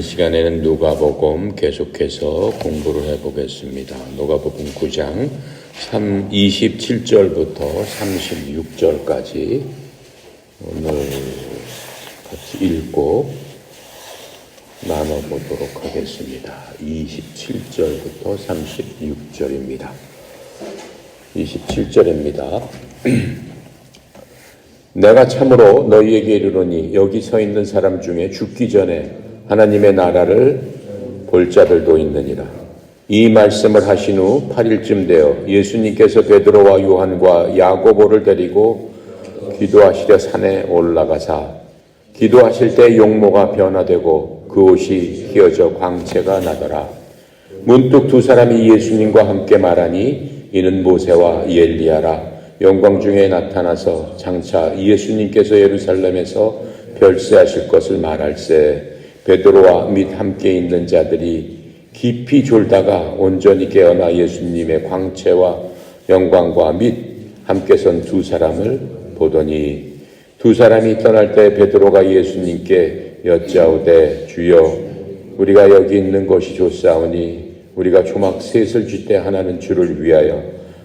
이 시간에는 누가복음 계속해서 공부를 해보겠습니다. 누가복음 9장 27절부터 36절까지 오늘 같이 읽고 나눠보도록 하겠습니다. 27절부터 36절입니다. 27절입니다. 내가 참으로 너희에게 이르노니 여기 서 있는 사람 중에 죽기 전에 하나님의 나라를 볼 자들도 있느니라. 이 말씀을 하신 후 8일쯤 되어 예수님께서 베드로와 요한과 야고보를 데리고 기도하시려 산에 올라가사 기도하실 때 용모가 변화되고 그 옷이 휘어져 광채가 나더라. 문득 두 사람이 예수님과 함께 말하니 이는 모세와 엘리야라. 영광 중에 나타나서 장차 예수님께서 예루살렘에서 별세하실 것을 말할세. 베드로와 및 함께 있는 자들이 깊이 졸다가 온전히 깨어나 예수님의 광채와 영광과 및 함께 선 두 사람을 보더니 두 사람이 떠날 때 베드로가 예수님께 여짜오되 주여 우리가 여기 있는 것이 좋사오니 우리가 초막 셋을 쥘 때 하나는 주를 위하여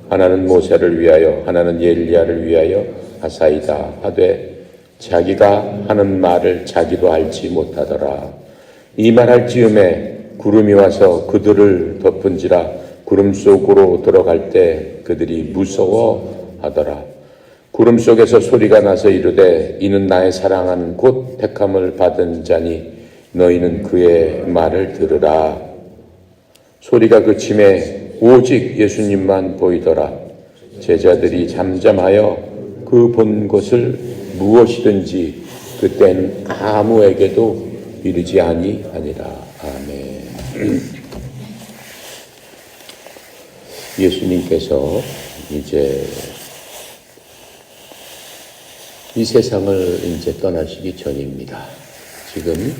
하나는 모세를 위하여 하나는 엘리야를 위하여 하사이다 하되 자기가 하는 말을 자기도 알지 못하더라. 이 말할 즈음에 구름이 와서 그들을 덮은지라 구름 속으로 들어갈 때 그들이 무서워하더라. 구름 속에서 소리가 나서 이르되 이는 나의 사랑하는 곧 택함을 받은 자니 너희는 그의 말을 들으라. 소리가 그침에 오직 예수님만 보이더라. 제자들이 잠잠하여 그 본 것을 무엇이든지 그때는 아무에게도 이르지 아니하니라. 아멘. 예수님께서 이제 이 세상을 이제 떠나시기 전입니다. 지금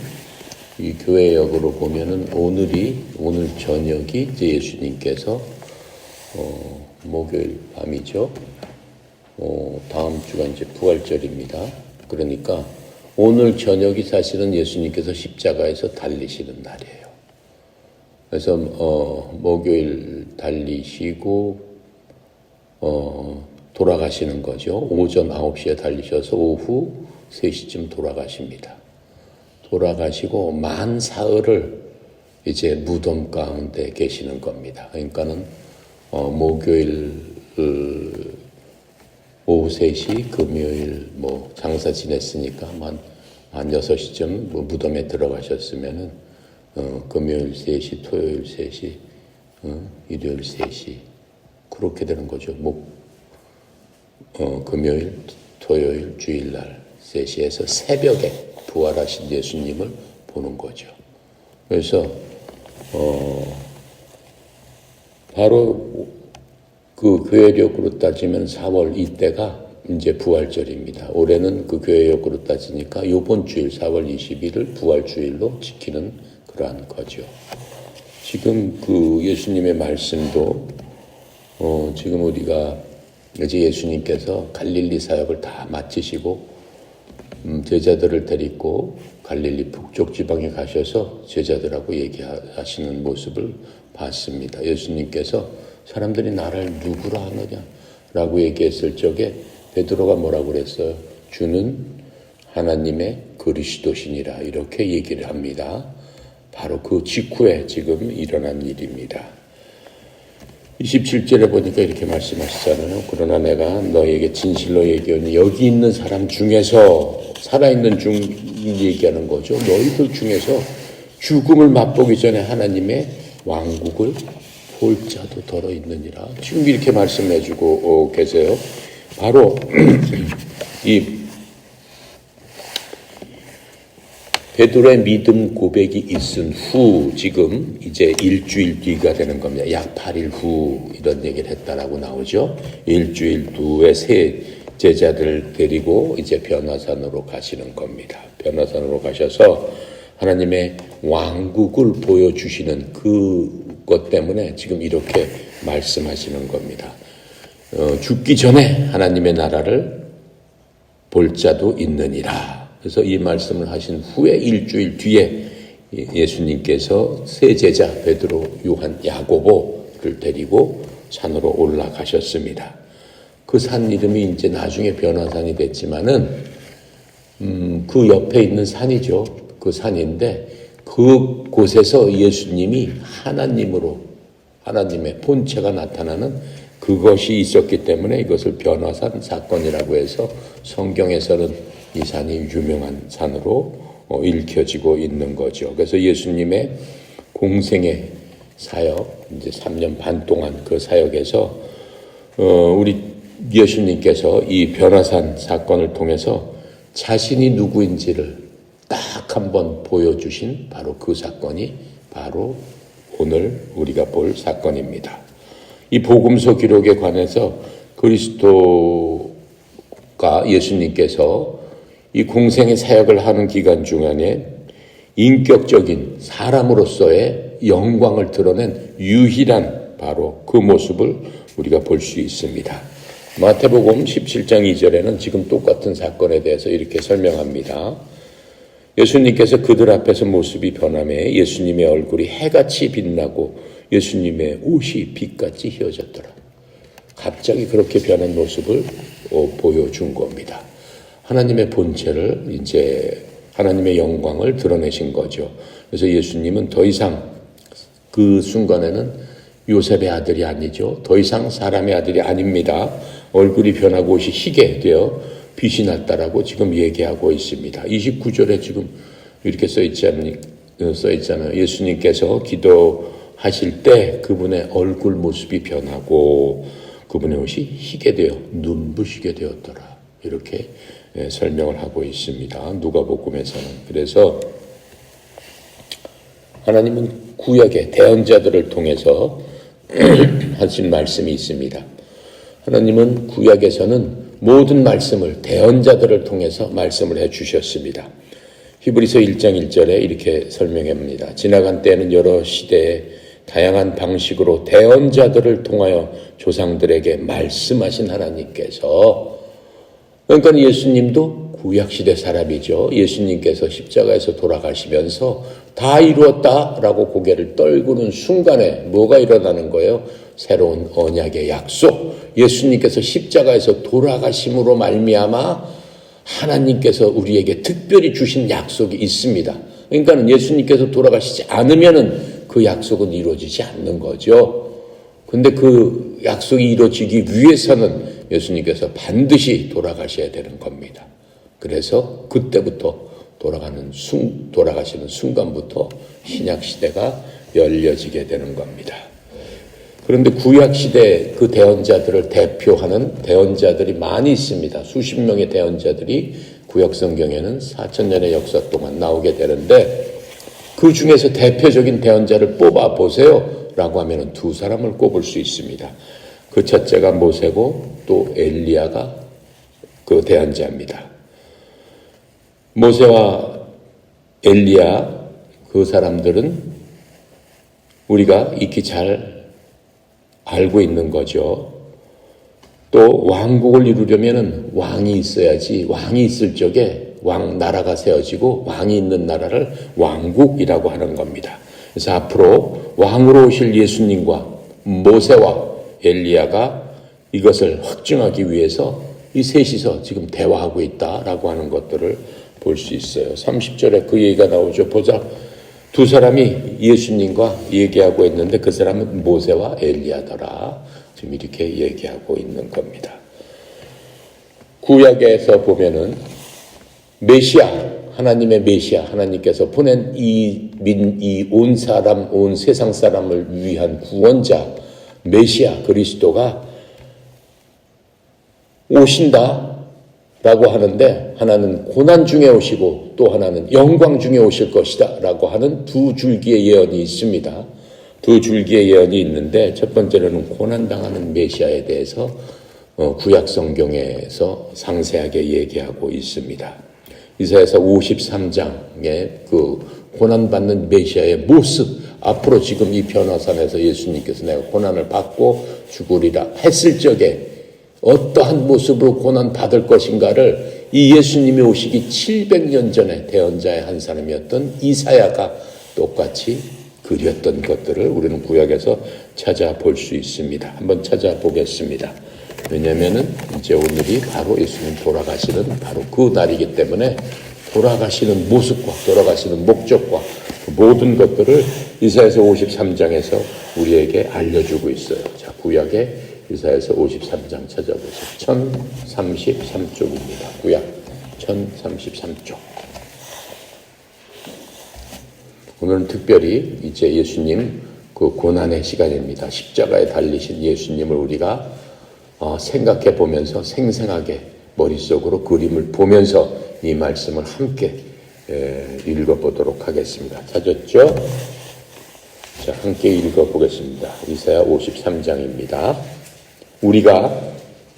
이 교회역으로 보면은 오늘 저녁이 이제 예수님께서 목요일 밤이죠. 다음 주가 이제 부활절입니다. 그러니까 오늘 저녁이 사실은 예수님께서 십자가에서 달리시는 날이에요. 그래서 목요일 달리시고 돌아가시는 거죠. 오전 9시에 달리셔서 오후 3시쯤 돌아가십니다. 돌아가시고 만 사흘을 이제 무덤 가운데 계시는 겁니다. 그러니까는 목요일 오후 3시, 금요일 장사 지냈으니까 한 6시쯤 무덤에 들어가셨으면은 금요일 3시, 토요일 3시, 일요일 3시 그렇게 되는 거죠. 금요일, 토요일, 주일날 3시에서 새벽에 부활하신 예수님을 보는 거죠. 그래서 바로 그 교회력으로 따지면 4월 이때가 이제 부활절입니다. 올해는 그 교회력으로 따지니까 이번 주일 4월 20일을 부활주일로 지키는 그러한 거죠. 지금 그 예수님의 말씀도 지금 우리가 이제 예수님께서 갈릴리 사역을 다 마치시고 제자들을 데리고 갈릴리 북쪽 지방에 가셔서 제자들하고 얘기하시는 모습을 봤습니다. 예수님께서 사람들이 나를 누구라 하느냐라고 얘기했을 적에 베드로가 뭐라고 그랬어요? 주는 하나님의 그리스도시니라 이렇게 얘기를 합니다. 바로 그 직후에 지금 일어난 일입니다. 27절에 보니까 이렇게 말씀하시잖아요. 그러나 내가 너에게 진실로 얘기하니 여기 있는 사람 중에서 살아있는 중 얘기하는 거죠. 너희들 중에서 죽음을 맛보기 전에 하나님의 왕국을 볼 자도 더러 있느니라. 지금 이렇게 말씀해주고 계세요. 바로 이 베드로의 믿음 고백이 있은 후 지금 이제 일주일 뒤가 되는 겁니다. 약 8일 후 이런 얘기를 했다라고 나오죠. 일주일 후에 새 제자들을 데리고 이제 변화산으로 가시는 겁니다. 변화산으로 가셔서 하나님의 왕국을 보여주시는 그것 때문에 지금 이렇게 말씀하시는 겁니다. 죽기 전에 하나님의 나라를 볼 자도 있느니라. 그래서 이 말씀을 하신 후에 일주일 뒤에 예수님께서 세 제자 베드로, 요한, 야고보를 데리고 산으로 올라가셨습니다. 그 산 이름이 이제 나중에 변화산이 됐지만은 그 옆에 있는 산이죠. 그 산인데 그곳에서 예수님이 하나님의 본체가 나타나는 그것이 있었기 때문에 이것을 변화산 사건이라고 해서 성경에서는 이 산이 유명한 산으로 읽혀지고 있는 거죠. 그래서 예수님의 공생의 사역, 이제 3년 반 동안 그 사역에서 우리 예수님께서 이 변화산 사건을 통해서 자신이 누구인지를 딱 한번 보여주신 바로 그 사건이 바로 오늘 우리가 볼 사건입니다. 이 복음서 기록에 관해서 그리스도가 예수님께서 이 공생의 사역을 하는 기간 중간에 인격적인 사람으로서의 영광을 드러낸 유일한 바로 그 모습을 우리가 볼 수 있습니다. 마태복음 17장 2절에는 지금 똑같은 사건에 대해서 이렇게 설명합니다. 예수님께서 그들 앞에서 모습이 변하매 예수님의 얼굴이 해같이 빛나고 예수님의 옷이 빛같이 휘어졌더라. 갑자기 그렇게 변한 모습을 보여준 겁니다. 하나님의 본체를 이제 하나님의 영광을 드러내신 거죠. 그래서 예수님은 더 이상 그 순간에는 요셉의 아들이 아니죠. 더 이상 사람의 아들이 아닙니다. 얼굴이 변하고 옷이 희게 되어 빛이 났다라고 지금 얘기하고 있습니다. 29절에 지금 이렇게 써 있잖아요. 예수님께서 기도하실 때 그분의 얼굴 모습이 변하고 그분의 옷이 희게 되어 눈부시게 되었더라. 이렇게 설명을 하고 있습니다. 누가복음에서는. 그래서 하나님은 구약의 대언자들을 통해서 하신 말씀이 있습니다. 하나님은 구약에서는 모든 말씀을 대언자들을 통해서 말씀을 해주셨습니다. 히브리서 1장 1절에 이렇게 설명합니다. 지나간 때에는 여러 시대에 다양한 방식으로 대언자들을 통하여 조상들에게 말씀하신 하나님께서, 그러니까 예수님도 구약시대 사람이죠. 예수님께서 십자가에서 돌아가시면서 다 이루었다라고 고개를 떨구는 순간에 뭐가 일어나는 거예요? 새로운 언약의 약속. 예수님께서 십자가에서 돌아가심으로 말미암아 하나님께서 우리에게 특별히 주신 약속이 있습니다. 그러니까 예수님께서 돌아가시지 않으면은 그 약속은 이루어지지 않는 거죠. 근데 그 약속이 이루어지기 위해서는 예수님께서 반드시 돌아가셔야 되는 겁니다. 그래서 그때부터 돌아가시는 순간부터 신약시대가 열려지게 되는 겁니다. 그런데 구약시대 그 대언자들을 대표하는 대언자들이 많이 있습니다. 수십 명의 대언자들이 구약성경에는 4,000년의 역사 동안 나오게 되는데 그 중에서 대표적인 대언자를 뽑아 보세요 라고 하면 두 사람을 꼽을 수 있습니다. 그 첫째가 모세고 또 엘리야가 그 대언자입니다. 모세와 엘리야 그 사람들은 우리가 익히 잘 알고 있는 거죠. 또 왕국을 이루려면 왕이 있어야지, 왕이 있을 적에 나라가 세워지고 왕이 있는 나라를 왕국이라고 하는 겁니다. 그래서 앞으로 왕으로 오실 예수님과 모세와 엘리야가 이것을 확증하기 위해서 이 셋이서 지금 대화하고 있다라고 하는 것들을 볼 수 있어요. 30절에 그 얘기가 나오죠. 보자, 두 사람이 예수님과 얘기하고 있는데 그 사람은 모세와 엘리야더라. 지금 이렇게 얘기하고 있는 겁니다. 구약에서 보면은 메시아, 하나님의 메시아, 하나님께서 보낸 이 온 세상 사람을 위한 구원자, 메시아 그리스도가 오신다라고 하는데 하나는 고난 중에 오시고 또 하나는 영광 중에 오실 것이다 라고 하는 두 줄기의 예언이 있습니다. 두 줄기의 예언이 있는데 첫 번째로는 고난당하는 메시아에 대해서 구약 성경에서 상세하게 얘기하고 있습니다. 이사야서 53장의 그 고난받는 메시아의 모습, 앞으로 지금 이 변화산에서 예수님께서 내가 고난을 받고 죽으리라 했을 적에 어떠한 모습으로 고난받을 것인가를 이 예수님이 오시기 700년 전에 대언자의 한 사람이었던 이사야가 똑같이 그렸던 것들을 우리는 구약에서 찾아볼 수 있습니다. 한번 찾아보겠습니다. 왜냐하면은 이제 오늘이 바로 예수님 돌아가시는 바로 그 날이기 때문에 돌아가시는 모습과 돌아가시는 목적과 모든 것들을 이사야서 53장에서 우리에게 알려주고 있어요. 자, 구약의 이사야서 53장 찾아보세요. 1033쪽입니다. 구약 1033쪽. 오늘은 특별히 이제 예수님 그 고난의 시간입니다. 십자가에 달리신 예수님을 우리가 생각해 보면서 생생하게 머릿속으로 그림을 보면서 이 말씀을 함께 읽어보도록 하겠습니다. 찾았죠? 자, 함께 읽어보겠습니다. 이사야 53장입니다. 우리가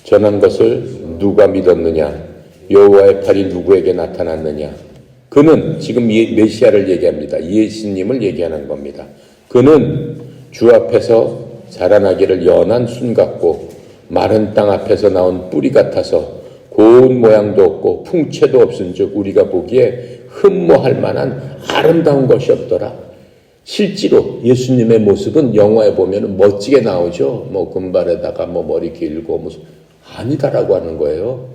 전한 것을 누가 믿었느냐? 여호와의 팔이 누구에게 나타났느냐? 그는 지금 메시아를 얘기합니다. 예수님을 얘기하는 겁니다. 그는 주 앞에서 자라나기를 연한 순 같고 마른 땅 앞에서 나온 뿌리 같아서 고운 모양도 없고 풍채도 없은즉 우리가 보기에 흠모할 만한 아름다운 것이 없더라. 실제로 예수님의 모습은 영화에 보면 멋지게 나오죠. 뭐 금발에다가 뭐 머리 길고 무슨 아니다라고 하는 거예요.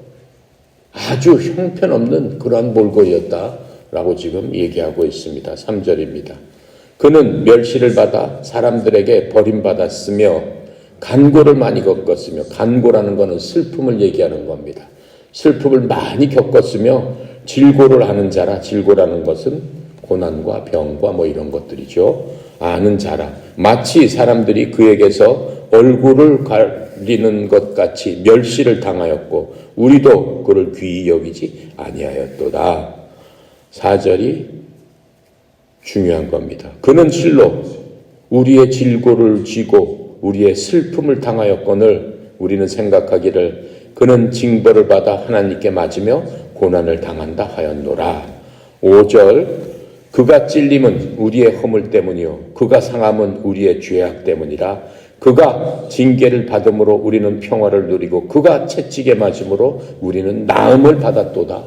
아주 형편없는 그러한 몰골이었다라고 지금 얘기하고 있습니다. 3절입니다. 그는 멸시를 받아 사람들에게 버림받았으며 간고를 많이 겪었으며, 간고라는 것은 슬픔을 얘기하는 겁니다. 슬픔을 많이 겪었으며 질고를 하는 자라. 질고라는 것은 고난과 병과 뭐 이런 것들이죠. 아는 자라. 마치 사람들이 그에게서 얼굴을 가리는 것 같이 멸시를 당하였고 우리도 그를 귀히 여기지 아니하였도다. 4절이 중요한 겁니다. 그는 실로 우리의 질고를 쥐고 우리의 슬픔을 당하였거늘 우리는 생각하기를 그는 징벌을 받아 하나님께 맞으며 고난을 당한다 하였노라. 5절 그가 찔림은 우리의 허물 때문이요 그가 상함은 우리의 죄악 때문이라. 그가 징계를 받음으로 우리는 평화를 누리고 그가 채찍에 맞음으로 우리는 나음을 받았도다.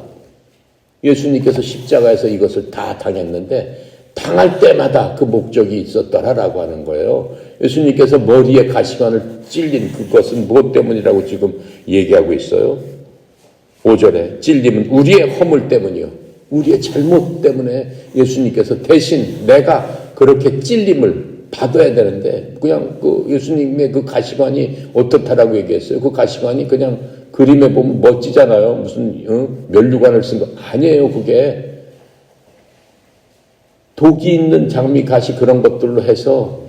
예수님께서 십자가에서 이것을 다 당했는데 당할 때마다 그 목적이 있었더라라고 하는 거예요. 예수님께서 머리에 가시관을 찔린 그것은 무엇 때문이라고 지금 얘기하고 있어요. 5절에 찔림은 우리의 허물 때문이요 우리의 잘못 때문에 예수님께서 대신 내가 그렇게 찔림을 받아야 되는데 그냥 그 예수님의 그 가시관이 어떻다라고 얘기했어요. 그 가시관이 그냥 그림에 보면 멋지잖아요. 무슨 면류관을 쓴 거 아니에요. 그게 독이 있는 장미 가시 그런 것들로 해서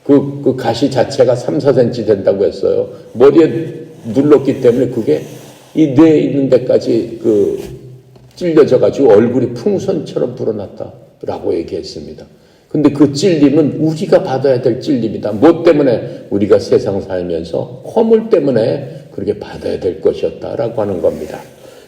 그 가시 자체가 3, 4cm 된다고 했어요. 머리에 눌렀기 때문에 그게 이 뇌에 있는 데까지 찔려져가지고 얼굴이 풍선처럼 불어났다라고 얘기했습니다. 근데 그 찔림은 우리가 받아야 될 찔림이다. 뭐 때문에? 우리가 세상 살면서 허물 때문에 그렇게 받아야 될 것이었다라고 하는 겁니다.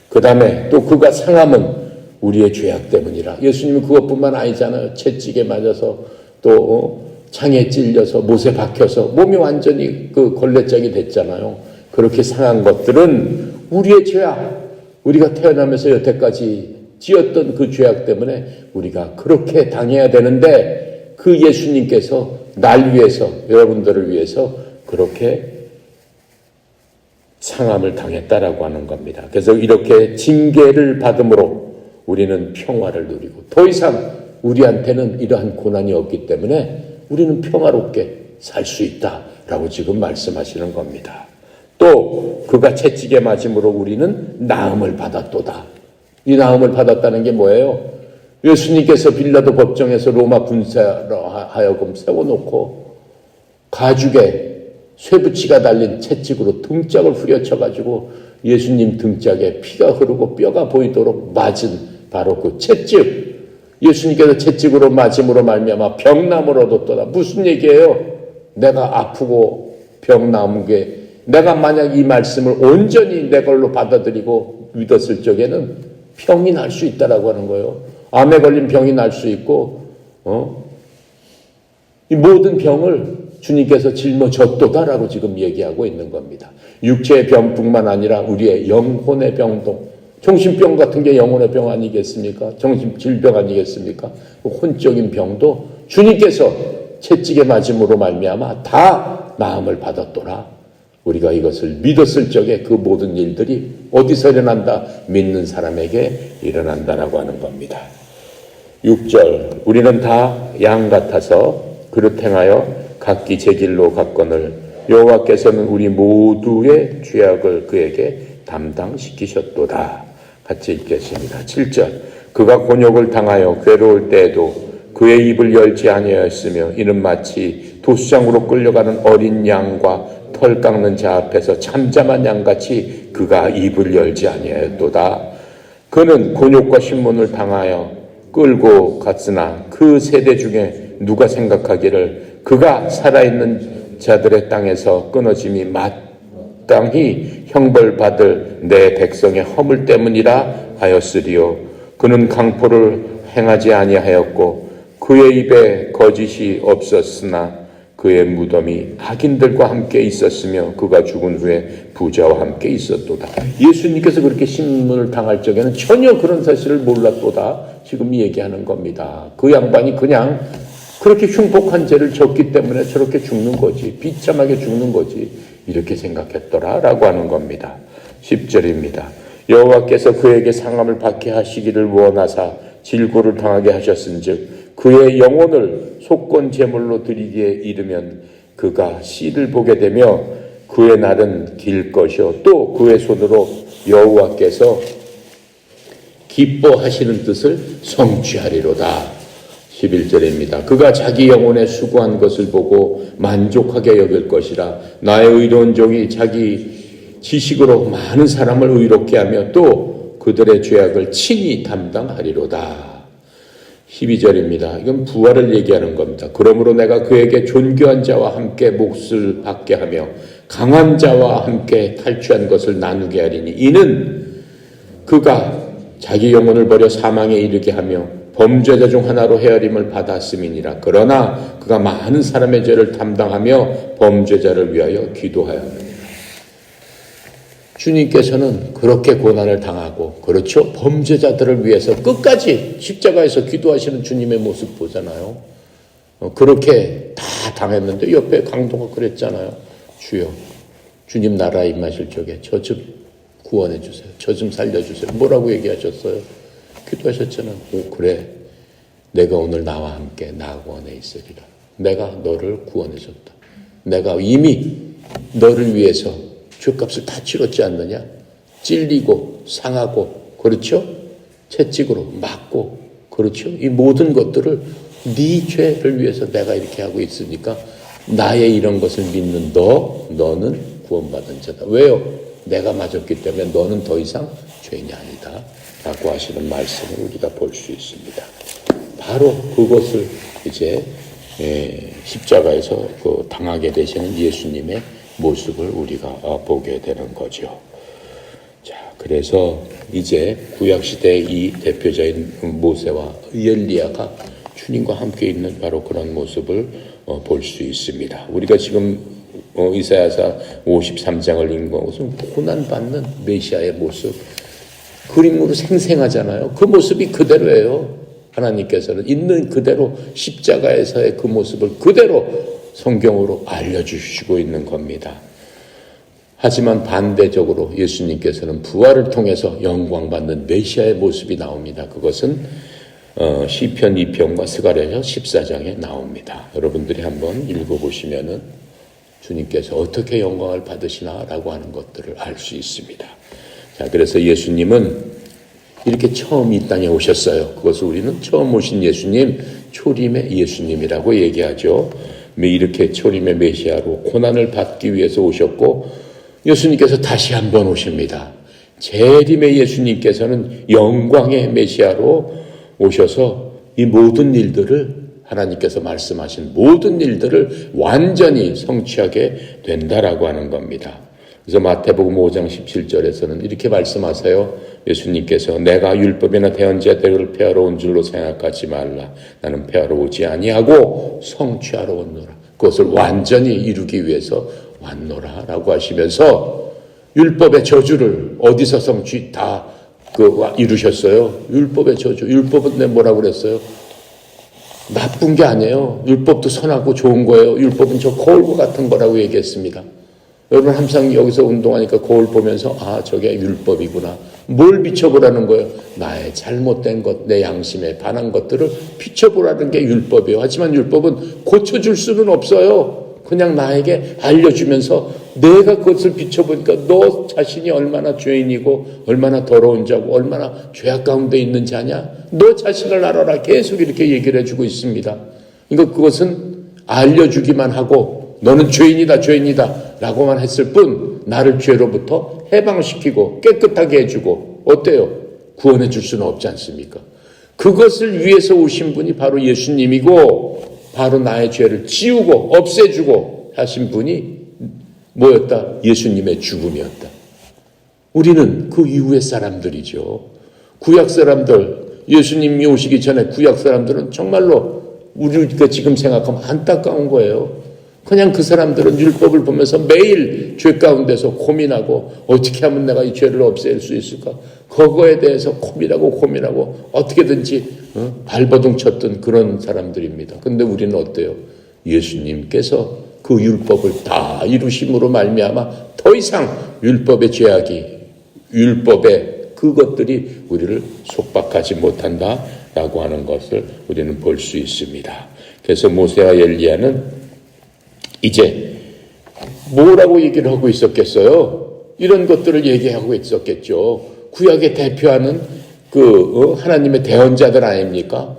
그 다음에 또 그가 상함은 우리의 죄악 때문이라. 예수님은 그것뿐만 아니잖아요. 채찍에 맞아서 또 창에 찔려서 못에 박혀서 몸이 완전히 그 걸레짝이 됐잖아요. 그렇게 상한 것들은 우리의 죄악. 우리가 태어나면서 여태까지 지었던 그 죄악 때문에 우리가 그렇게 당해야 되는데 그 예수님께서 날 위해서 여러분들을 위해서 그렇게 상함을 당했다라고 하는 겁니다. 그래서 이렇게 징계를 받음으로 우리는 평화를 누리고 더 이상 우리한테는 이러한 고난이 없기 때문에 우리는 평화롭게 살 수 있다라고 지금 말씀하시는 겁니다. 또 그가 채찍에 맞음으로 우리는 나음을 받았도다. 이 나음을 받았다는 게 뭐예요? 예수님께서 빌라도 법정에서 로마 군사로 하여금 세워놓고 가죽에 쇠붙이가 달린 채찍으로 등짝을 후려쳐가지고 예수님 등짝에 피가 흐르고 뼈가 보이도록 맞은 바로 그 채찍. 예수님께서 채찍으로 맞음으로 말미암아 병남을 얻었더라. 무슨 얘기예요? 내가 아프고 병남은 게 내가 만약 이 말씀을 온전히 내 걸로 받아들이고 믿었을 적에는 병이 날 수 있다라고 하는 거예요. 암에 걸린 병이 날 수 있고, 이 모든 병을 주님께서 짊어졌도다라고 지금 얘기하고 있는 겁니다. 육체의 병뿐만 아니라 우리의 영혼의 병도, 정신병 같은 게 영혼의 병 아니겠습니까? 정신 질병 아니겠습니까? 혼적인 병도 주님께서 채찍에 맞음으로 말미암아 다 나음을 받았더라. 우리가 이것을 믿었을 적에 그 모든 일들이 어디서 일어난다? 믿는 사람에게 일어난다라고 하는 겁니다. 6절 우리는 다 양 같아서 그릇 행하여 각기 제 길로 갔거늘 여호와께서는 우리 모두의 죄악을 그에게 담당시키셨도다. 같이 읽겠습니다. 7절 그가 곤욕을 당하여 괴로울 때에도 그의 입을 열지 아니하였으며 이는 마치 도수장으로 끌려가는 어린 양과 털 깎는 자 앞에서 잠잠한 양같이 그가 입을 열지 아니하였도다. 그는 곤욕과 신문을 당하여 끌고 갔으나 그 세대 중에 누가 생각하기를 그가 살아있는 자들의 땅에서 끊어짐이 마땅히 형벌받을 내 백성의 허물 때문이라 하였으리요. 그는 강포를 행하지 아니하였고 그의 입에 거짓이 없었으나 그의 무덤이 악인들과 함께 있었으며 그가 죽은 후에 부자와 함께 있었도다. 예수님께서 그렇게 신문을 당할 적에는 전혀 그런 사실을 몰랐도다. 지금 얘기하는 겁니다. 그 양반이 그냥 그렇게 흉폭한 죄를 졌기 때문에 저렇게 죽는 거지. 비참하게 죽는 거지. 이렇게 생각했더라라고 하는 겁니다. 10절입니다. 여호와께서 그에게 상함을 받게 하시기를 원하사 질고를 당하게 하셨은즉 그의 영혼을 속건 제물로 드리기에 이르면 그가 씨를 보게 되며 그의 날은 길 것이요 또 그의 손으로 여호와께서 기뻐하시는 뜻을 성취하리로다. 11절입니다. 그가 자기 영혼에 수고한 것을 보고 만족하게 여길 것이라. 나의 의로운 종이 자기 지식으로 많은 사람을 의롭게 하며 또 그들의 죄악을 친히 담당하리로다. 12절입니다. 이건 부활을 얘기하는 겁니다. 그러므로 내가 그에게 존귀한 자와 함께 몫을 받게 하며 강한 자와 함께 탈취한 것을 나누게 하리니 이는 그가 자기 영혼을 버려 사망에 이르게 하며 범죄자 중 하나로 헤아림을 받았음이니라. 그러나 그가 많은 사람의 죄를 담당하며 범죄자를 위하여 기도하여 합니다. 주님께서는 그렇게 고난을 당하고 그렇죠. 범죄자들을 위해서 끝까지 십자가에서 기도하시는 주님의 모습 보잖아요. 그렇게 다 당했는데 옆에 강도가 그랬잖아요. 주여 주님 나라에 임하실 적에 저 좀 구원해 주세요. 저 좀 살려주세요. 뭐라고 얘기하셨어요? 기도하셨잖아요. 오, 그래 내가 오늘 나와 함께 낙원에 있으리라. 내가 너를 구원해 줬다. 내가 이미 너를 위해서 죄값을 다 치렀지 않느냐? 찔리고 상하고 그렇죠? 채찍으로 맞고 그렇죠? 이 모든 것들을 네 죄를 위해서 내가 이렇게 하고 있으니까 나의 이런 것을 믿는 너는 구원받은 자다. 왜요? 내가 맞았기 때문에 너는 더 이상 죄인이 아니다 라고 하시는 말씀을 우리가 볼 수 있습니다. 바로 그것을 이제 십자가에서 당하게 되시는 예수님의 모습을 우리가 보게 되는 거죠. 자, 그래서 이제 구약시대의 이 대표자인 모세와 엘리야가 주님과 함께 있는 바로 그런 모습을 볼 수 있습니다. 우리가 지금 이사야서 53장을 읽은 것은 고난받는 메시아의 모습, 그림으로 생생하잖아요. 그 모습이 그대로예요. 하나님께서는 있는 그대로 십자가에서의 그 모습을 그대로 성경으로 알려주시고 있는 겁니다. 하지만 반대적으로 예수님께서는 부활을 통해서 영광받는 메시아의 모습이 나옵니다. 그것은 시편 2편과 스가랴서 14장에 나옵니다. 여러분들이 한번 읽어보시면은 주님께서 어떻게 영광을 받으시나라고 하는 것들을 알 수 있습니다. 자, 그래서 예수님은 이렇게 처음 이 땅에 오셨어요. 그것을 우리는 처음 오신 예수님, 초림의 예수님이라고 얘기하죠. 이렇게 초림의 메시아로 고난을 받기 위해서 오셨고 예수님께서 다시 한번 오십니다. 재림의 예수님께서는 영광의 메시아로 오셔서 이 모든 일들을 하나님께서 말씀하신 모든 일들을 완전히 성취하게 된다라고 하는 겁니다. 그래서 마태복음 5장 17절에서는 이렇게 말씀하세요. 예수님께서 내가 율법이나 대언자들을 폐하러 온 줄로 생각하지 말라. 나는 폐하러 오지 아니하고 성취하러 왔노라. 그것을 완전히 이루기 위해서 왔노라라고 하시면서 율법의 저주를 어디서 성취 이루셨어요? 율법의 저주. 율법은 뭐라고 그랬어요? 나쁜 게 아니에요. 율법도 선하고 좋은 거예요. 율법은 저 거울과 같은 거라고 얘기했습니다. 여러분 항상 여기서 운동하니까 거울 보면서 저게 율법이구나. 뭘 비춰보라는 거예요? 나의 잘못된 것, 내 양심에 반한 것들을 비춰보라는 게 율법이에요. 하지만 율법은 고쳐줄 수는 없어요. 그냥 나에게 알려주면서 내가 그것을 비춰보니까 너 자신이 얼마나 죄인이고 얼마나 더러운 자고 얼마나 죄악 가운데 있는 자냐? 너 자신을 알아라. 계속 이렇게 얘기를 해주고 있습니다. 그러니까 그것은 알려주기만 하고 너는 죄인이다 라고만 했을 뿐 나를 죄로부터 해방시키고 깨끗하게 해주고 어때요? 구원해 줄 수는 없지 않습니까? 그것을 위해서 오신 분이 바로 예수님이고 바로 나의 죄를 지우고 없애주고 하신 분이 뭐였다? 예수님의 죽음이었다. 우리는 그 이후의 사람들이죠. 구약 사람들, 예수님이 오시기 전에 구약 사람들은 정말로 우리가 지금 생각하면 안타까운 거예요. 그냥 그 사람들은 율법을 보면서 매일 죄 가운데서 고민하고 어떻게 하면 내가 이 죄를 없앨 수 있을까? 그거에 대해서 고민하고 어떻게든지 발버둥 쳤던 그런 사람들입니다. 근데 우리는 어때요? 예수님께서 그 율법을 다 이루심으로 말미암아 더 이상 율법의 죄악이 율법의 그것들이 우리를 속박하지 못한다라고 하는 것을 우리는 볼 수 있습니다. 그래서 모세와 엘리야는 이제 뭐라고 얘기를 하고 있었겠어요? 이런 것들을 얘기하고 있었겠죠. 구약에 대표하는 하나님의 대언자들 아닙니까?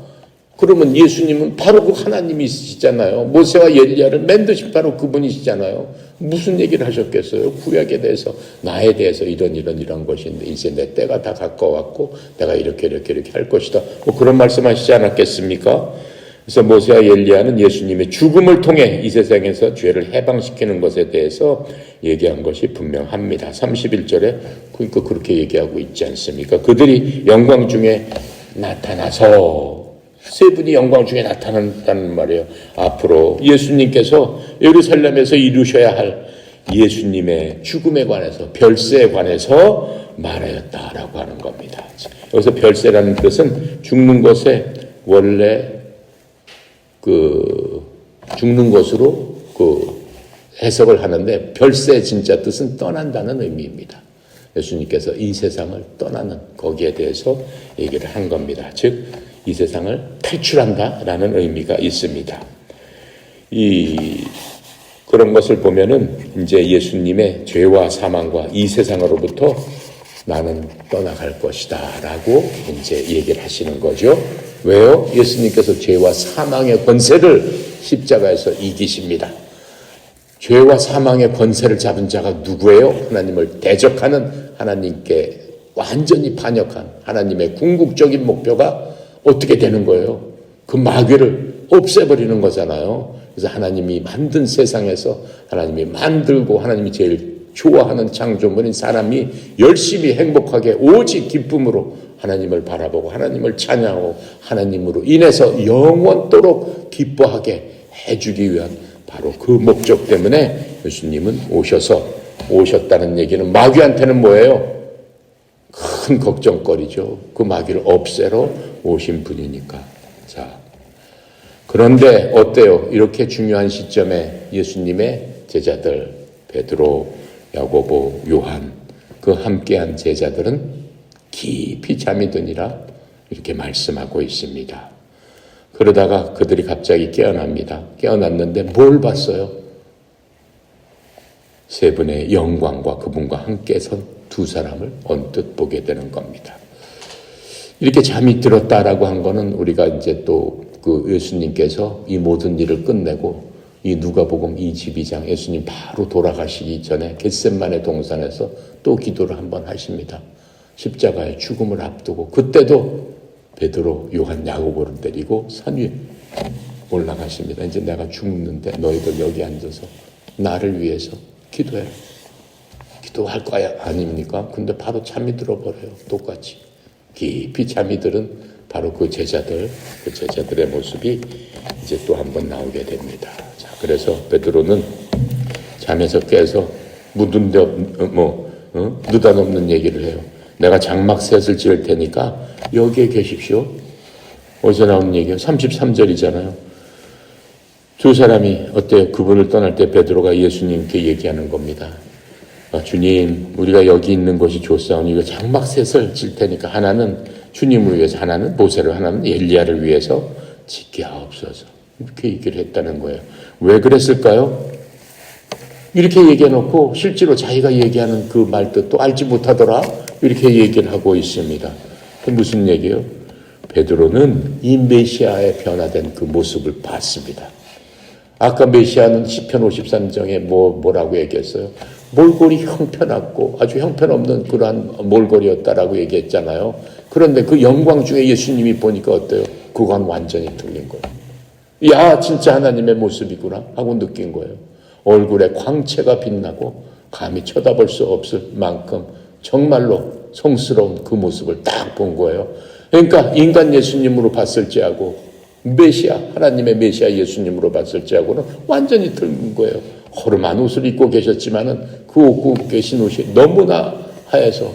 그러면 예수님은 바로 그 하나님이 있으시잖아요. 모세와 엘리야를 만드신 바로 그분이시잖아요. 무슨 얘기를 하셨겠어요? 구약에 대해서 나에 대해서 이런 것인데 이제 내 때가 다 가까웠고 내가 이렇게 할 것이다. 뭐 그런 말씀하시지 않았겠습니까? 그래서 모세와 엘리야는 예수님의 죽음을 통해 이 세상에서 죄를 해방시키는 것에 대해서 얘기한 것이 분명합니다. 31절에 그러니까 그렇게 얘기하고 있지 않습니까? 그들이 영광 중에 나타나서 세 분이 영광 중에 나타난다는 말이에요. 앞으로 예수님께서 예루살렘에서 이루셔야 할 예수님의 죽음에 관해서 별세에 관해서 말하였다라고 하는 겁니다. 여기서 별세라는 뜻은 죽는 것에 원래 죽는 것으로 해석을 하는데 별세 진짜 뜻은 떠난다는 의미입니다. 예수님께서 이 세상을 떠나는 거기에 대해서 얘기를 한 겁니다. 즉 이 세상을 탈출한다라는 의미가 있습니다. 그런 것을 보면은 이제 예수님의 죄와 사망과 이 세상으로부터 나는 떠나갈 것이다라고 이제 얘기를 하시는 거죠. 왜요? 예수님께서 죄와 사망의 권세를 십자가에서 이기십니다. 죄와 사망의 권세를 잡은 자가 누구예요? 하나님을 대적하는 하나님께 완전히 반역한 하나님의 궁극적인 목표가 어떻게 되는 거예요? 그 마귀를 없애버리는 거잖아요. 그래서 하나님이 만든 세상에서 하나님이 만들고 하나님이 제일 좋아하는 창조물인 사람이 열심히 행복하게 오직 기쁨으로 하나님을 바라보고 하나님을 찬양하고 하나님으로 인해서 영원토록 기뻐하게 해주기 위한 바로 그 목적 때문에 예수님은 오셨다는 얘기는 마귀한테는 뭐예요? 큰 걱정거리죠. 그 마귀를 없애러 오신 분이니까. 자, 그런데 어때요? 이렇게 중요한 시점에 예수님의 제자들 베드로, 야고보, 요한 그 함께한 제자들은 깊이 잠이 드니라 이렇게 말씀하고 있습니다. 그러다가 그들이 갑자기 깨어납니다. 깨어났는데 뭘 봤어요? 세 분의 영광과 그분과 함께 선 두 사람을 언뜻 보게 되는 겁니다. 이렇게 잠이 들었다라고 한 거는 우리가 이제 또 그 예수님께서 이 모든 일을 끝내고 이 누가복음 22장 예수님 바로 돌아가시기 전에 겟셋마네 동산에서 또 기도를 한번 하십니다. 십자가의 죽음을 앞두고 그때도 베드로, 요한, 야고보를 데리고 산 위에 올라가십니다. 이제 내가 죽는데 너희들 여기 앉아서 나를 위해서 기도해. 기도할 거야 아닙니까? 근데 바로 잠이 들어버려요. 똑같이. 깊이 잠이 들은 바로 그 제자들의 모습이 이제 또 한번 나오게 됩니다. 자, 그래서 베드로는 잠에서 깨서 묻은 데 느닷없는 얘기를 해요. 내가 장막셋을 지을 테니까 여기에 계십시오. 어디서 나오는 얘기예요? 33절이잖아요. 두 사람이 어때요? 그분을 떠날 때 베드로가 예수님께 얘기하는 겁니다. 주님, 우리가 여기 있는 것이 좋사오니 이거 장막셋을 질 테니까 하나는 주님을 위해서, 하나는 모세를, 하나는 엘리야를 위해서 짓게 하옵소서. 이렇게 얘기를 했다는 거예요. 왜 그랬을까요? 이렇게 얘기해놓고 실제로 자기가 얘기하는 그 말 뜻도 알지 못하더라. 이렇게 얘기를 하고 있습니다. 무슨 얘기예요? 베드로는 이 메시아의 변화된 그 모습을 봤습니다. 아까 메시아는 시편 53장에 뭐라고 얘기했어요? 몰골이 형편없고 아주 형편없는 그러한 몰골이었다라고 얘기했잖아요. 그런데 그 영광 중에 예수님이 보니까 어때요? 그건 완전히 틀린 거예요. 야, 진짜 하나님의 모습이구나 하고 느낀 거예요. 얼굴에 광채가 빛나고 감히 쳐다볼 수 없을 만큼 정말로 성스러운 그 모습을 딱 본 거예요. 그러니까 인간 예수님으로 봤을지하고 메시아, 하나님의 메시아 예수님으로 봤을지하고는 완전히 틀린 거예요. 허름한 옷을 입고 계셨지만은 그 입고 계신 옷이 너무나 하얘서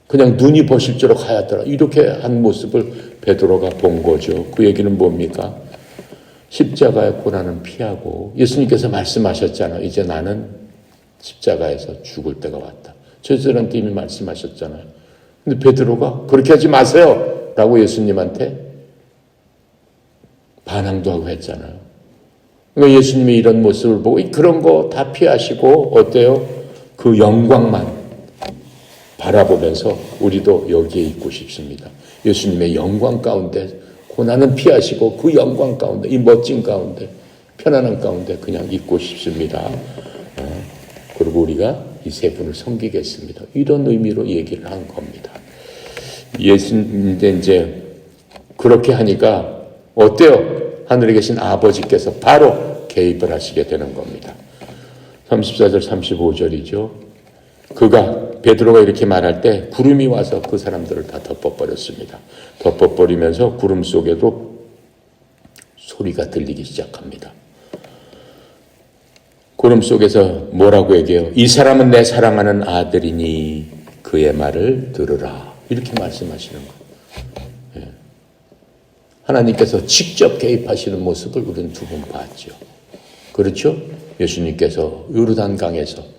그냥 눈이 버실수록 하얗더라. 이렇게 한 모습을 베드로가 본 거죠. 그 얘기는 뭡니까? 십자가의 고난은 피하고 예수님께서 말씀하셨잖아요. 이제 나는 십자가에서 죽을 때가 왔다. 저들한테 이미 말씀하셨잖아요. 근데 베드로가 그렇게 하지 마세요 라고 예수님한테 반항도 하고 했잖아요. 그러니까 예수님이 이런 모습을 보고 그런 거 다 피하시고 어때요? 그 영광만 바라보면서 우리도 여기에 있고 싶습니다. 예수님의 영광 가운데 고난은 피하시고 그 영광 가운데, 이 멋진 가운데, 편안한 가운데 그냥 있고 싶습니다. 그리고 우리가 이 세 분을 섬기겠습니다. 이런 의미로 얘기를 한 겁니다. 예수님인데 이제 그렇게 하니까 어때요? 하늘에 계신 아버지께서 바로 개입을 하시게 되는 겁니다. 34절 35절이죠. 베드로가 이렇게 말할 때 구름이 와서 그 사람들을 다 덮어버렸습니다. 덮어버리면서 구름 속에도 소리가 들리기 시작합니다. 구름 속에서 뭐라고 얘기해요? 이 사람은 내 사랑하는 아들이니 그의 말을 들으라. 이렇게 말씀하시는 거예요. 하나님께서 직접 개입하시는 모습을 우리는 두 번 봤죠. 그렇죠? 예수님께서 요르단강에서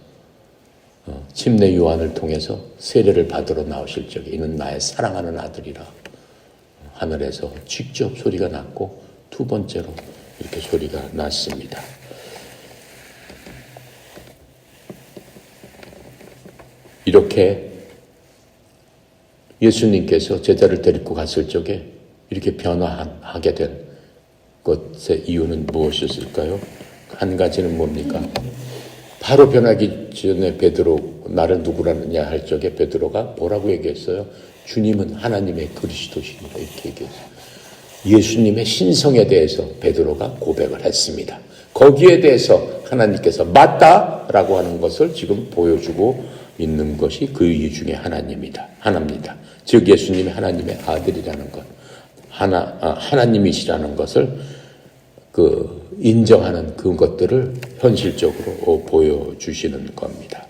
침례 요한을 통해서 세례를 받으러 나오실 적에 이는 나의 사랑하는 아들이라 하늘에서 직접 소리가 났고 두 번째로 이렇게 소리가 났습니다. 이렇게 예수님께서 제자를 데리고 갔을 적에 이렇게 변화하게 된 것의 이유는 무엇이었을까요? 한 가지는 뭡니까? 바로 변하기 전에 베드로 나를 누구라느냐 할 적에 베드로가 뭐라고 얘기했어요? 주님은 하나님의 그리스도시니라 이렇게 얘기했어요. 예수님의 신성에 대해서 베드로가 고백을 했습니다. 거기에 대해서 하나님께서 맞다라고 하는 것을 지금 보여주고 있는 것이 그 이유 중에 하나입니다. 즉 예수님이 하나님의 아들이라는 것, 하나님이시라는 것을 인정하는 그것들을 현실적으로 보여주시는 겁니다.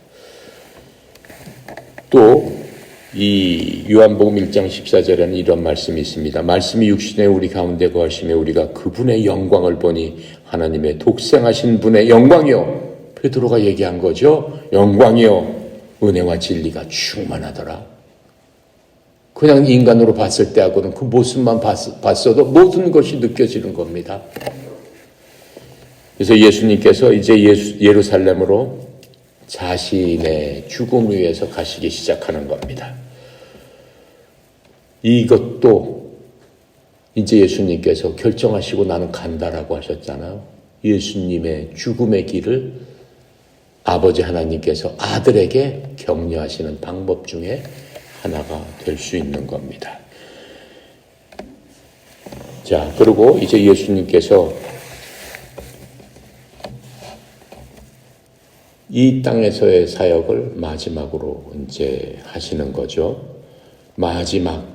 또 이 요한복음 1장 14절에는 이런 말씀이 있습니다. 말씀이 육신에 우리 가운데 거하시며 우리가 그분의 영광을 보니 하나님의 독생하신 분의 영광이요. 베드로가 얘기한 거죠. 영광이요. 은혜와 진리가 충만하더라. 그냥 인간으로 봤을 때하고는 그 모습만 봤어도 모든 것이 느껴지는 겁니다. 그래서 예수님께서 이제 예루살렘으로 자신의 죽음을 위해서 가시기 시작하는 겁니다. 이것도 이제 예수님께서 결정하시고 나는 간다라고 하셨잖아요. 예수님의 죽음의 길을 아버지 하나님께서 아들에게 격려하시는 방법 중에 하나가 될 수 있는 겁니다. 자, 그리고 이제 예수님께서 이 땅에서의 사역을 마지막으로 이제 하시는 거죠. 마지막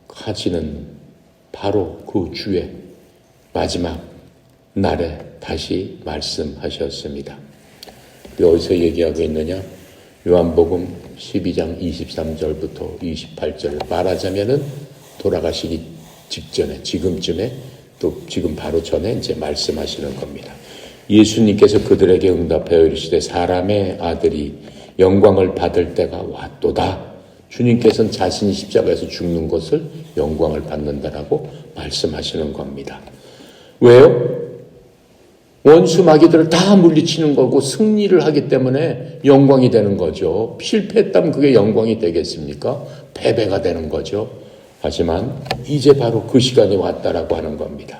하시는 바로 그 주에 마지막 날에 다시 말씀하셨습니다. 어디서 얘기하고 있느냐? 요한복음 12장 23절부터 28절 말하자면은 돌아가시기 직전에, 지금쯤에, 또 지금 바로 전에 이제 말씀하시는 겁니다. 예수님께서 그들에게 응답하여 이르시되 사람의 아들이 영광을 받을 때가 왔도다. 주님께서는 자신이 십자가에서 죽는 것을 영광을 받는다라고 말씀하시는 겁니다. 왜요? 원수 마귀들을 다 물리치는 거고 승리를 하기 때문에 영광이 되는 거죠. 실패했다면 그게 영광이 되겠습니까? 패배가 되는 거죠. 하지만 이제 바로 그 시간이 왔다라고 하는 겁니다.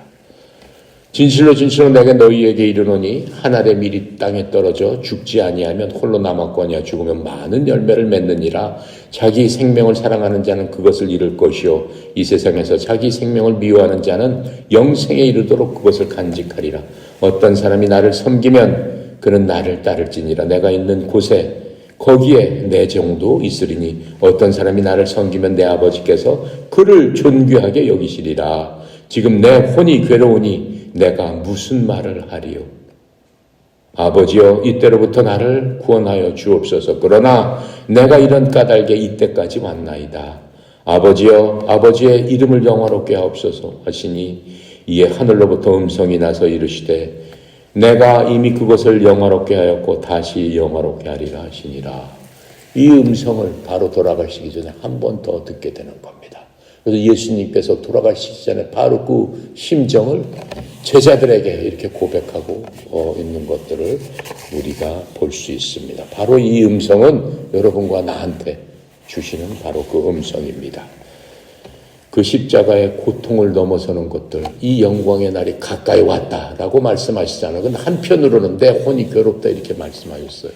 진실로 진실로 내가 너희에게 이르노니 한 알의 밀이 땅에 떨어져 죽지 아니하면 홀로 남았거니와 죽으면 많은 열매를 맺느니라. 자기 생명을 사랑하는 자는 그것을 잃을 것이요 이 세상에서 자기 생명을 미워하는 자는 영생에 이르도록 그것을 간직하리라. 어떤 사람이 나를 섬기면 그는 나를 따를지니라. 내가 있는 곳에 거기에 내 종도 있으리니 어떤 사람이 나를 섬기면 내 아버지께서 그를 존귀하게 여기시리라. 지금 내 혼이 괴로우니 내가 무슨 말을 하리요? 아버지여 이때로부터 나를 구원하여 주옵소서. 그러나 내가 이런 까닭에 이때까지 왔나이다. 아버지여 아버지의 이름을 영화롭게 하옵소서 하시니 이에 하늘로부터 음성이 나서 이르시되 내가 이미 그것을 영화롭게 하였고 다시 영화롭게 하리라 하시니라. 이 음성을 바로 돌아가시기 전에 한 번 더 듣게 되는 겁니다. 그래서 예수님께서 돌아가시기 전에 바로 그 심정을 제자들에게 이렇게 고백하고 있는 것들을 우리가 볼 수 있습니다. 바로 이 음성은 여러분과 나한테 주시는 바로 그 음성입니다. 그 십자가의 고통을 넘어서는 것들, 이 영광의 날이 가까이 왔다라고 말씀하시잖아요. 근데 한편으로는 내 혼이 괴롭다 이렇게 말씀하셨어요.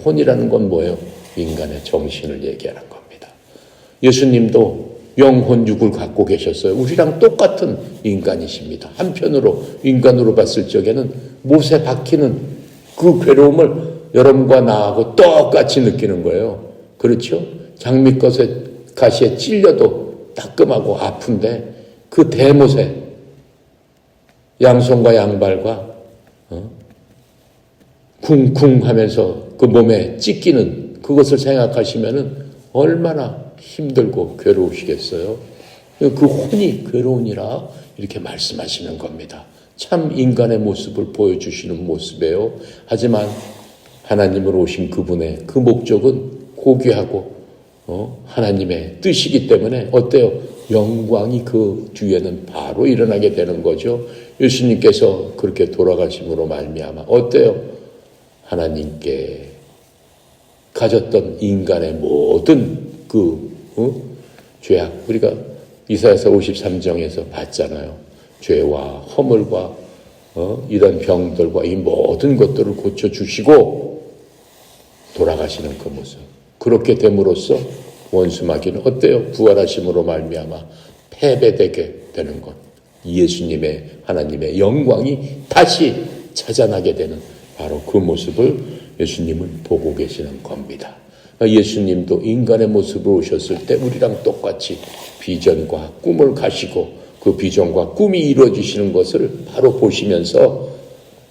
혼이라는 건 뭐예요? 인간의 정신을 얘기하는 겁니다. 예수님도 영혼 육을 갖고 계셨어요. 우리랑 똑같은 인간이십니다. 한편으로 인간으로 봤을 적에는 못에 박히는 그 괴로움을 여러분과 나하고 똑같이 느끼는 거예요. 그렇죠? 장미꽃에 가시에 찔려도 따끔하고 아픈데 그 대못에 양손과 양발과 쿵쿵 하면서 그 몸에 찢기는 그것을 생각하시면은 얼마나 힘들고 괴로우시겠어요. 그 혼이 괴로우니라 이렇게 말씀하시는 겁니다. 참 인간의 모습을 보여주시는 모습이에요. 하지만 하나님으로 오신 그분의 그 목적은 고귀하고 하나님의 뜻이기 때문에 어때요? 영광이 그 뒤에는 바로 일어나게 되는 거죠. 예수님께서 그렇게 돌아가심으로 말미암아 어때요? 하나님께 가졌던 인간의 모든 그 죄악, 우리가 이사야서 53장에서 봤잖아요. 죄와 허물과 이런 병들과 이 모든 것들을 고쳐주시고 돌아가시는 그 모습. 그렇게 됨으로써 원수 마귀는 어때요? 부활하심으로 말미암아 패배되게 되는 것. 예수님의 하나님의 영광이 다시 찾아나게 되는 바로 그 모습을 예수님을 보고 계시는 겁니다. 예수님도 인간의 모습으로 오셨을 때 우리랑 똑같이 비전과 꿈을 가시고 그 비전과 꿈이 이루어지시는 것을 바로 보시면서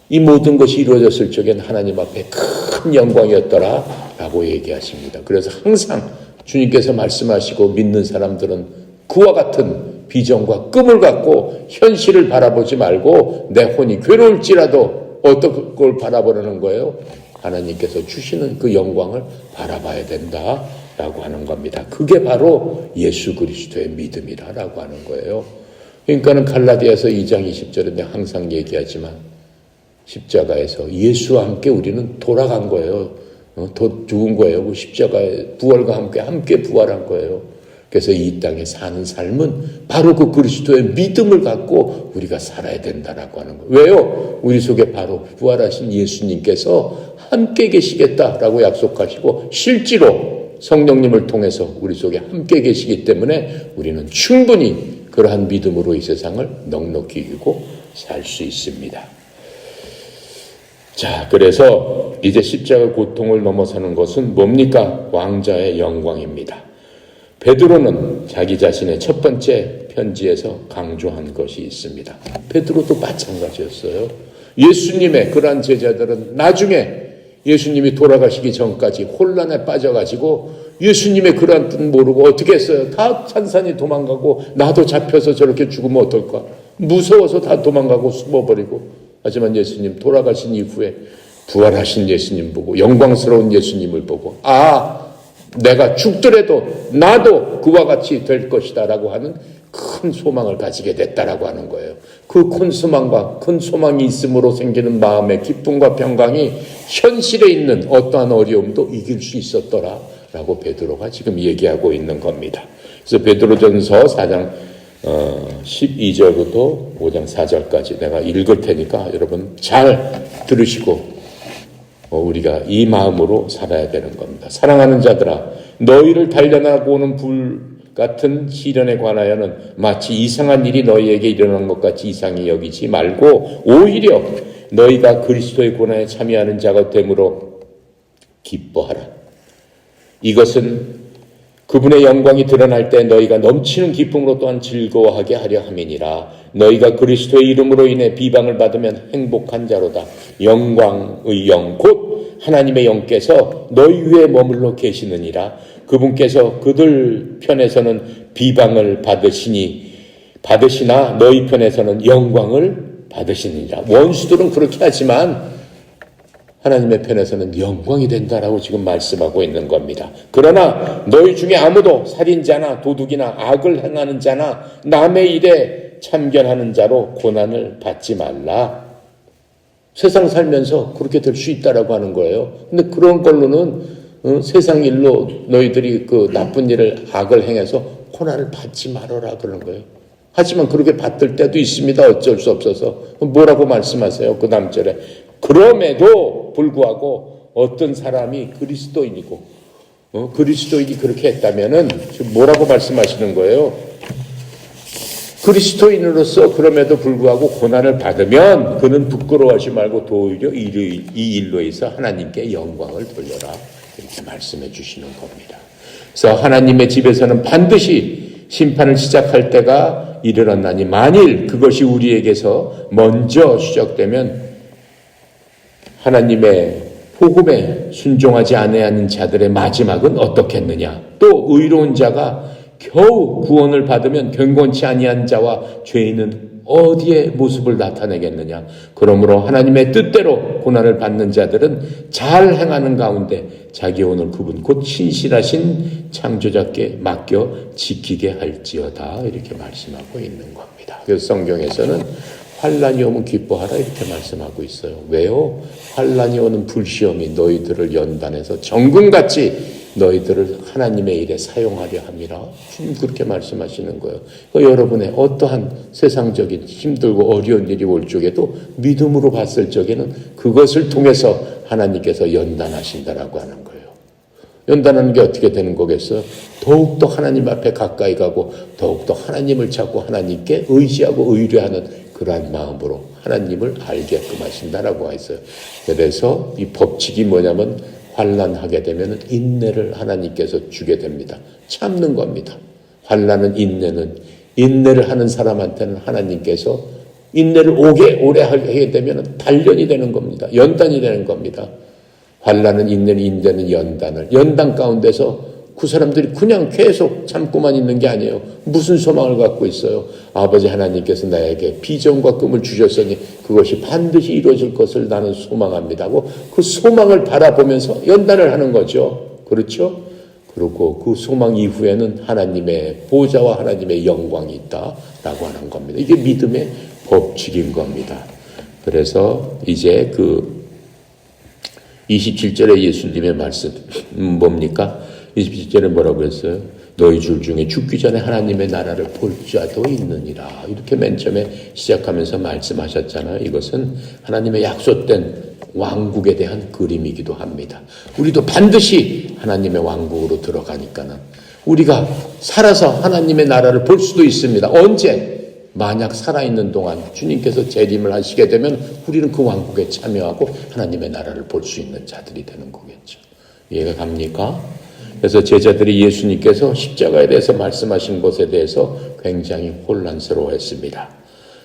이 모든 것이 이루어졌을 적엔 하나님 앞에 큰 영광이었더라 라고 얘기하십니다. 그래서 항상 주님께서 말씀하시고 믿는 사람들은 그와 같은 비전과 꿈을 갖고 현실을 바라보지 말고 내 혼이 괴로울지라도 어떤 걸 바라보려는 거예요? 하나님께서 주시는 그 영광을 바라봐야 된다라고 하는 겁니다. 그게 바로 예수 그리스도의 믿음이라고 하는 거예요. 그러니까는 갈라디아서 2장 20절에 내가 항상 얘기하지만 십자가에서 예수와 함께 우리는 돌아간 거예요. 더 죽은 거예요. 그 십자가의 부활과 함께 부활한 거예요. 그래서 이 땅에 사는 삶은 바로 그 그리스도의 믿음을 갖고 우리가 살아야 된다라고 하는 거예요. 왜요? 우리 속에 바로 부활하신 예수님께서 함께 계시겠다라고 약속하시고 실제로 성령님을 통해서 우리 속에 함께 계시기 때문에 우리는 충분히 그러한 믿음으로 이 세상을 넉넉히 이기고 살 수 있습니다. 자, 그래서 이제 십자가 고통을 넘어서는 것은 뭡니까? 왕자의 영광입니다. 베드로는 자기 자신의 첫 번째 편지에서 강조한 것이 있습니다. 베드로도 마찬가지였어요. 예수님의 그러한 제자들은 나중에 예수님이 돌아가시기 전까지 혼란에 빠져가지고 예수님의 그러한 뜻 모르고 어떻게 했어요? 다 산산이 도망가고 나도 잡혀서 저렇게 죽으면 어떨까? 무서워서 다 도망가고 숨어버리고. 하지만 예수님 돌아가신 이후에 부활하신 예수님 보고 영광스러운 예수님을 보고 내가 죽더라도 나도 그와 같이 될 것이다 라고 하는 큰 소망을 가지게 됐다라고 하는 거예요. 그 큰 소망이 있음으로 생기는 마음의 기쁨과 평강이 현실에 있는 어떠한 어려움도 이길 수 있었더라 라고 베드로가 지금 얘기하고 있는 겁니다. 그래서 베드로전서 4장 12절부터 5장 4절까지 내가 읽을 테니까 여러분 잘 들으시고 우리가 이 마음으로 살아야 되는 겁니다. 사랑하는 자들아, 너희를 단련하고 오는 불 같은 시련에 관하여는 마치 이상한 일이 너희에게 일어난 것 같이 이상히 여기지 말고 오히려 너희가 그리스도의 고난에 참여하는 자가 됨으로 기뻐하라. 이것은 그분의 영광이 드러날 때 너희가 넘치는 기쁨으로 또한 즐거워하게 하려 함이니라. 너희가 그리스도의 이름으로 인해 비방을 받으면 행복한 자로다. 영광의 영 곧 하나님의 영께서 너희 위에 머물러 계시느니라. 그분께서 그들 편에서는 비방을 받으시나 너희 편에서는 영광을 받으시느니라. 원수들은 그렇게 하지만 하나님의 편에서는 영광이 된다라고 지금 말씀하고 있는 겁니다. 그러나 너희 중에 아무도 살인자나 도둑이나 악을 행하는 자나 남의 일에 참견하는 자로 고난을 받지 말라. 세상 살면서 그렇게 될 수 있다라고 하는 거예요. 근데 그런 걸로는 세상 일로 너희들이 그 나쁜 일을 악을 행해서 고난을 받지 말아라 그러는 거예요. 하지만 그렇게 받을 때도 있습니다. 어쩔 수 없어서. 뭐라고 말씀하세요? 그 다음 절에. 그럼에도 불구하고 어떤 사람이 그리스도인이고 그리스도인이 그렇게 했다면은 지금 뭐라고 말씀하시는 거예요? 그리스도인으로서 그럼에도 불구하고 고난을 받으면 그는 부끄러워하지 말고 오히려 이 일로 해서 하나님께 영광을 돌려라. 이렇게 말씀해 주시는 겁니다. 그래서 하나님의 집에서는 반드시 심판을 시작할 때가 이르렀나니 만일 그것이 우리에게서 먼저 시작되면 하나님의 복음에 순종하지 아니하는 자들의 마지막은 어떻겠느냐. 또 의로운 자가 겨우 구원을 받으면 경건치 아니한 자와 죄인은 어디에 모습을 나타내겠느냐. 그러므로 하나님의 뜻대로 고난을 받는 자들은 잘 행하는 가운데 자기 오늘 그분 곧 신실하신 창조자께 맡겨 지키게 할지어다. 이렇게 말씀하고 있는 겁니다. 그래서 성경에서는 환난이 오면 기뻐하라 이렇게 말씀하고 있어요. 왜요? 환난이 오는 불시험이 너희들을 연단해서 정금같이 너희들을 하나님의 일에 사용하려 함이라. 주님 그렇게 말씀하시는 거예요. 여러분의 어떠한 세상적인 힘들고 어려운 일이 올 적에도 믿음으로 봤을 적에는 그것을 통해서 하나님께서 연단하신다라고 하는 거예요. 연단하는 게 어떻게 되는 거겠어요? 더욱더 하나님 앞에 가까이 가고 더욱더 하나님을 찾고 하나님께 의지하고 의뢰하는 그러한 마음으로 하나님을 알게끔 하신다라고 했어요. 그래서 이 법칙이 뭐냐면 환난하게 되면 인내를 하나님께서 주게 됩니다. 참는 겁니다. 환난은 인내를 하는 사람한테는 하나님께서 인내를 오래 하게 되면 단련이 되는 겁니다. 연단이 되는 겁니다. 환난은 인내는 연단 가운데서 그 사람들이 그냥 계속 참고만 있는 게 아니에요. 무슨 소망을 갖고 있어요? 아버지 하나님께서 나에게 비전과 꿈을 주셨으니 그것이 반드시 이루어질 것을 나는 소망합니다 하고 그 소망을 바라보면서 연단을 하는 거죠. 그렇죠? 그리고 그 소망 이후에는 하나님의 보좌와 하나님의 영광이 있다라고 하는 겁니다. 이게 믿음의 법칙인 겁니다. 그래서 이제 그 27절에 예수님의 말씀 뭡니까? 27절에 뭐라고 그랬어요? 너희 줄 중에 죽기 전에 하나님의 나라를 볼 자도 있느니라. 이렇게 맨 처음에 시작하면서 말씀하셨잖아요. 이것은 하나님의 약속된 왕국에 대한 그림이기도 합니다. 우리도 반드시 하나님의 왕국으로 들어가니까는 우리가 살아서 하나님의 나라를 볼 수도 있습니다. 언제? 만약 살아있는 동안 주님께서 재림을 하시게 되면 우리는 그 왕국에 참여하고 하나님의 나라를 볼 수 있는 자들이 되는 거겠죠. 이해가 갑니까? 그래서 제자들이 예수님께서 십자가에 대해서 말씀하신 것에 대해서 굉장히 혼란스러워했습니다.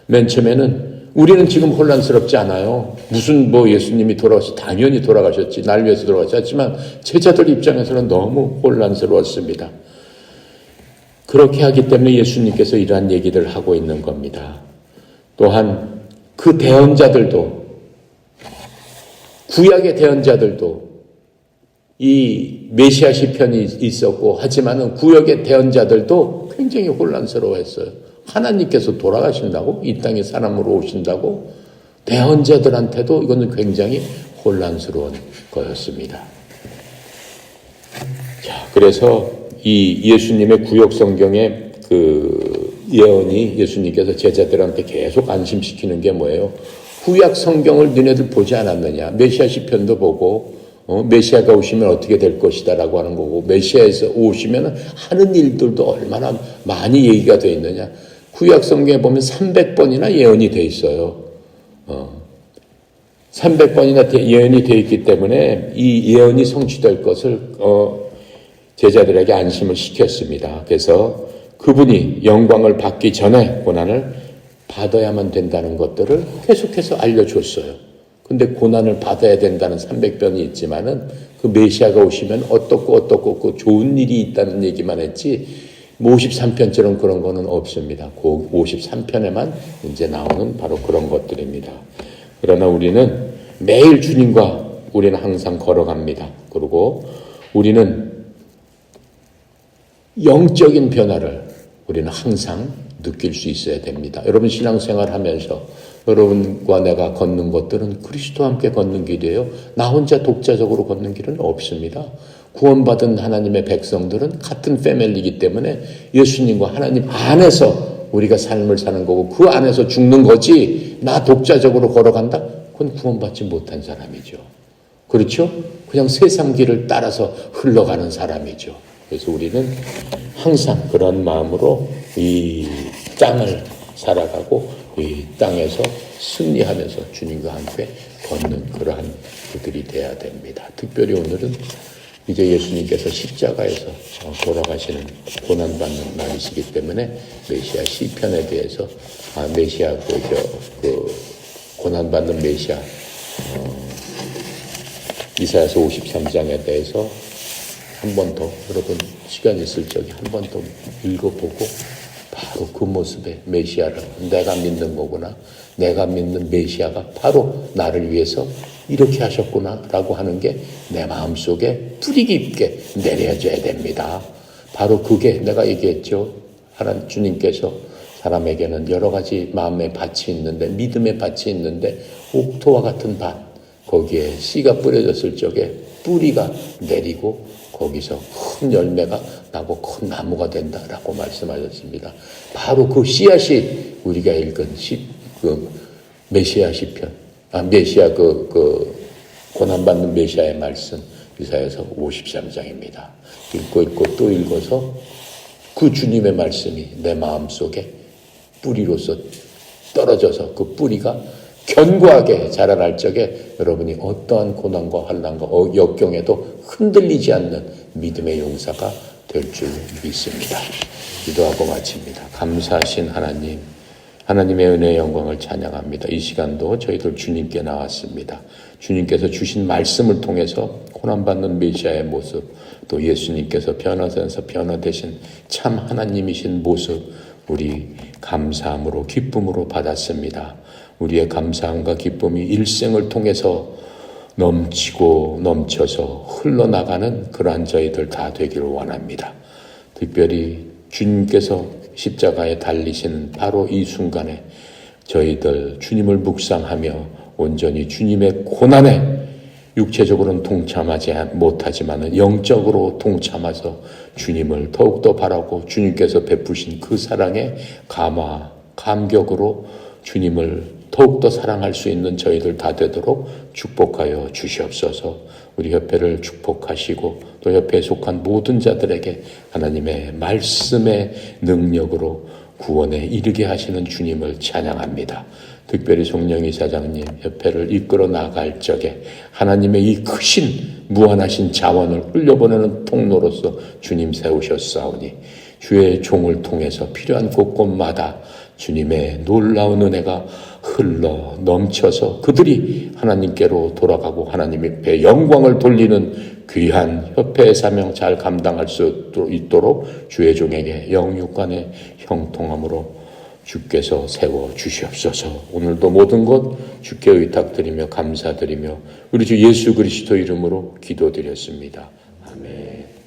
맨 처음에는 우리는 지금 혼란스럽지 않아요. 무슨 예수님이 당연히 돌아가셨지. 날 위해서 돌아가셨지만 제자들 입장에서는 너무 혼란스러웠습니다. 그렇게 하기 때문에 예수님께서 이러한 얘기를 하고 있는 겁니다. 또한 그 대언자들도, 구약의 대언자들도 이 메시아 시편이 있었고, 하지만은 구약의 대언자들도 굉장히 혼란스러워했어요. 하나님께서 돌아가신다고? 이 땅에 사람으로 오신다고? 대언자들한테도 이거는 굉장히 혼란스러운 거였습니다. 자, 그래서 이 예수님의 구약 성경의 그 예언이 예수님께서 제자들한테 계속 안심시키는 게 뭐예요? 구약 성경을 너네들 보지 않았느냐? 메시아 시편도 보고, 메시아가 오시면 어떻게 될 것이다 라고 하는 거고, 메시아에서 오시면 하는 일들도 얼마나 많이 얘기가 되어 있느냐. 구약 성경에 보면 300번이나 예언이 되어 있어요. 300번이나 예언이 되어 있기 때문에 이 예언이 성취될 것을 제자들에게 안심을 시켰습니다. 그래서 그분이 영광을 받기 전에 고난을 받아야만 된다는 것들을 계속해서 알려줬어요. 근데 고난을 받아야 된다는 300번이 있지만은 그 메시아가 오시면 어떻고 좋은 일이 있다는 얘기만 했지 53편처럼 그런 거는 없습니다. 그 53편에만 이제 나오는 바로 그런 것들입니다. 그러나 우리는 매일 주님과 우리는 항상 걸어갑니다. 그리고 우리는 영적인 변화를 우리는 항상 느낄 수 있어야 됩니다. 여러분 신앙생활 하면서 여러분과 내가 걷는 것들은 그리스도와 함께 걷는 길이에요. 나 혼자 독자적으로 걷는 길은 없습니다. 구원받은 하나님의 백성들은 같은 패밀리이기 때문에 예수님과 하나님 안에서 우리가 삶을 사는 거고 그 안에서 죽는 거지 나 독자적으로 걸어간다? 그건 구원받지 못한 사람이죠. 그렇죠? 그냥 세상 길을 따라서 흘러가는 사람이죠. 그래서 우리는 항상 그런 마음으로 이 땅을 살아가고 이 땅에서 승리하면서 주님과 함께 걷는 그러한 그들이 돼야 됩니다. 특별히 오늘은 이제 예수님께서 십자가에서 돌아가시는 고난받는 날이시기 때문에 메시아 시편에 대해서 메시아 그 고난받는 메시아 이사야서 53장에 대해서 한 번 더 여러분 시간 있을 적에 한 번 더 읽어보고 바로 그 모습의 메시아를 내가 믿는 거구나. 내가 믿는 메시아가 바로 나를 위해서 이렇게 하셨구나 라고 하는 게 내 마음속에 뿌리 깊게 내려져야 됩니다. 바로 그게 내가 얘기했죠. 하나님 주님께서 사람에게는 여러 가지 마음의 밭이 있는데 믿음의 밭이 있는데 옥토와 같은 밭 거기에 씨가 뿌려졌을 적에 뿌리가 내리고 거기서 큰 열매가 나고 큰 나무가 된다라고 말씀하셨습니다. 바로 그 씨앗이 우리가 읽은 메시아 시편, 메시아 고난받는 메시아의 말씀 이사야서 53장입니다. 읽고 또 읽어서 그 주님의 말씀이 내 마음속에 뿌리로서 떨어져서 그 뿌리가 견고하게 자라날 적에 여러분이 어떠한 고난과 환난과 역경에도 흔들리지 않는 믿음의 용사가 될 줄 믿습니다. 기도하고 마칩니다. 감사하신 하나님, 하나님의 은혜의 영광을 찬양합니다. 이 시간도 저희들 주님께 나왔습니다. 주님께서 주신 말씀을 통해서 고난받는 메시아의 모습, 또 예수님께서 변화되셔서 변화되신 참 하나님이신 모습, 우리 감사함으로 기쁨으로 받았습니다. 우리의 감사함과 기쁨이 일생을 통해서 넘치고 넘쳐서 흘러나가는 그러한 저희들 다 되기를 원합니다. 특별히 주님께서 십자가에 달리시는 바로 이 순간에 저희들 주님을 묵상하며 온전히 주님의 고난에 육체적으로는 동참하지 못하지만 영적으로 동참해서 주님을 더욱더 바라고 주님께서 베푸신 그 사랑의 감격으로 주님을 더욱더 사랑할 수 있는 저희들 다 되도록 축복하여 주시옵소서. 우리 협회를 축복하시고 또 협회에 속한 모든 자들에게 하나님의 말씀의 능력으로 구원에 이르게 하시는 주님을 찬양합니다. 특별히 송영희 사장님 협회를 이끌어 나갈 적에 하나님의 이 크신 무한하신 자원을 흘려보내는 통로로서 주님 세우셨사오니 주의 종을 통해서 필요한 곳곳마다 주님의 놀라운 은혜가 흘러 넘쳐서 그들이 하나님께로 돌아가고 하나님의 배 영광을 돌리는 귀한 협회의 사명 잘 감당할 수 있도록 주의 종에게 영육간의 형통함으로 주께서 세워 주시옵소서. 오늘도 모든 것 주께 의탁드리며 감사드리며 우리 주 예수 그리스도 이름으로 기도드렸습니다. 아멘.